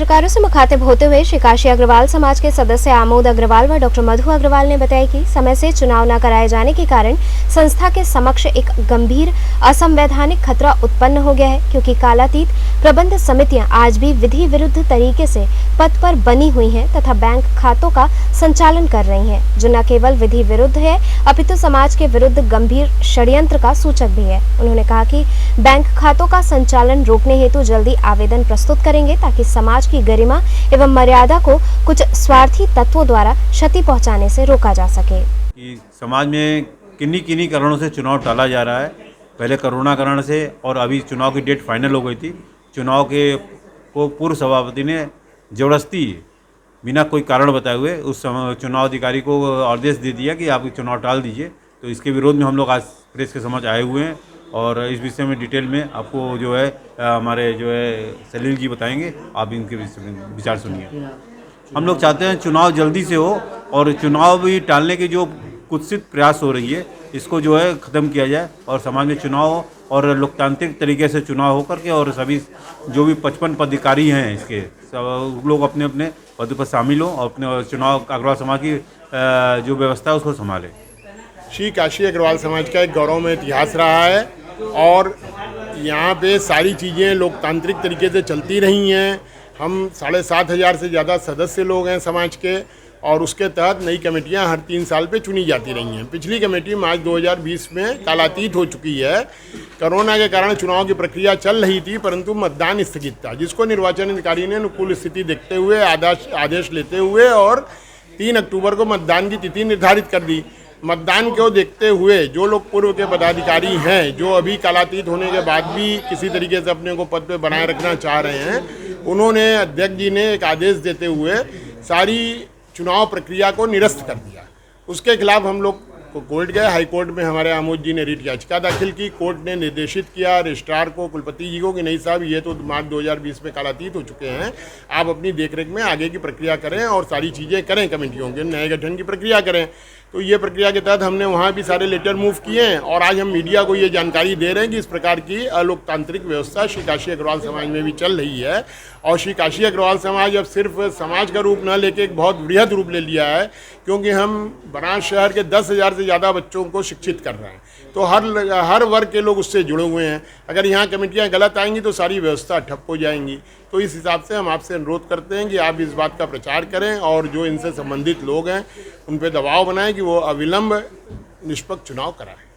पत्रकारों से मुखातिब होते हुए श्री काशी अग्रवाल समाज के सदस्य आमोद अग्रवाल व डॉक्टर मधु अग्रवाल ने बताया कि समय से चुनाव न कराए जाने के कारण संस्था के समक्ष एक गंभीर असंवैधानिक खतरा उत्पन्न हो गया है, क्योंकि कालातीत प्रबंध समितियां आज भी विधि विरुद्ध तरीके से पद पर बनी हुई हैं तथा बैंक खातों का संचालन कर रही हैं, जो न केवल विधि विरुद्ध है अपितु समाज के विरुद्ध गंभीर षड्यंत्र का सूचक भी है। उन्होंने कहा कि बैंक खातों का संचालन रोकने हेतु जल्दी आवेदन प्रस्तुत करेंगे ताकि समाज की गरिमा एवं मर्यादा को कुछ स्वार्थी तत्वों द्वारा क्षति पहुंचाने से रोका जा सके। समाज में किन्हीं कारणों से चुनाव टाला जा रहा है। पहले कोरोना कारण से और अभी चुनाव की डेट फाइनल हो गई थी। चुनाव के को पूर्व सभापति ने जबरदस्ती बिना कोई कारण बताए हुए उस चुनाव अधिकारी को आदेश दे दिया कि आप चुनाव टाल दीजिए। तो इसके विरोध में हम लोग आज प्रेस के समक्ष आए हुए हैं और इस विषय में डिटेल में आपको जो है हमारे जो है सलील जी बताएंगे। आप इनके विचार सुनिए। हम लोग चाहते हैं चुनाव जल्दी से हो और चुनाव भी टालने की जो कुत्सित प्रयास हो रही है इसको जो है ख़त्म किया जाए और समाज में चुनाव और लोकतांत्रिक तरीके से चुनाव होकर के और सभी जो भी 55 पदाधिकारी हैं इसके सब लोग अपने अपने पद पर शामिल हों और अपने चुनाव अग्रवाल समाज की जो व्यवस्था है उसको संभालें। श्री काशी अग्रवाल समाज का एक गौरवमय इतिहास रहा है और यहाँ पे सारी चीज़ें लोकतांत्रिक तरीके से चलती रही हैं। हम 7,500 से ज़्यादा सदस्य लोग हैं समाज के और उसके तहत नई कमेटियां हर 3 साल पे चुनी जाती रही हैं। पिछली कमेटी मार्च 2020 में कालातीत हो चुकी है। कोरोना के कारण चुनाव की प्रक्रिया चल रही थी परंतु मतदान स्थगित था, जिसको निर्वाचन अधिकारी ने अनुकूल स्थिति देखते हुए आदेश लेते हुए और 3 अक्टूबर को मतदान की तिथि निर्धारित कर दी। मतदान को देखते हुए जो लोग पूर्व के पदाधिकारी हैं जो अभी कालातीत होने के बाद भी किसी तरीके से अपने को पद पे बनाए रखना चाह रहे हैं, उन्होंने अध्यक्ष जी ने एक आदेश देते हुए सारी चुनाव प्रक्रिया को निरस्त कर दिया। उसके खिलाफ हम लोग कोर्ट गए। हाई कोर्ट में हमारे आमोद जी ने रिट याचिका दाखिल की। कोर्ट ने निर्देशित किया रजिस्ट्रार को, कुलपति जी को कि नहीं साहब ये तो मार्च 2020 में कालातीत हो चुके हैं, आप अपनी देखरेख में आगे की प्रक्रिया करें और सारी चीज़ें करें, कमेटियों के नए गठन की प्रक्रिया करें। तो ये प्रक्रिया के तहत हमने वहाँ भी सारे लेटर मूव किए हैं और आज हम मीडिया को ये जानकारी दे रहे हैं कि इस प्रकार की अलोकतांत्रिक व्यवस्था श्री काशी अग्रवाल समाज में भी चल रही है और श्री काशी अग्रवाल समाज अब सिर्फ समाज का रूप न लेके एक बहुत वृहद रूप ले लिया है, क्योंकि हम बनारस शहर के 10,000 से ज़्यादा बच्चों को शिक्षित कर रहे हैं। तो हर वर्ग के लोग उससे जुड़े हुए हैं। अगर यहाँ कमेटियाँ गलत आएंगी तो सारी व्यवस्था ठप हो जाएंगी। तो इस हिसाब से हम आपसे अनुरोध करते हैं कि आप इस बात का प्रचार करें और जो इनसे संबंधित लोग हैं उन पर दबाव बनाएं कि वो अविलंब निष्पक्ष चुनाव कराएं।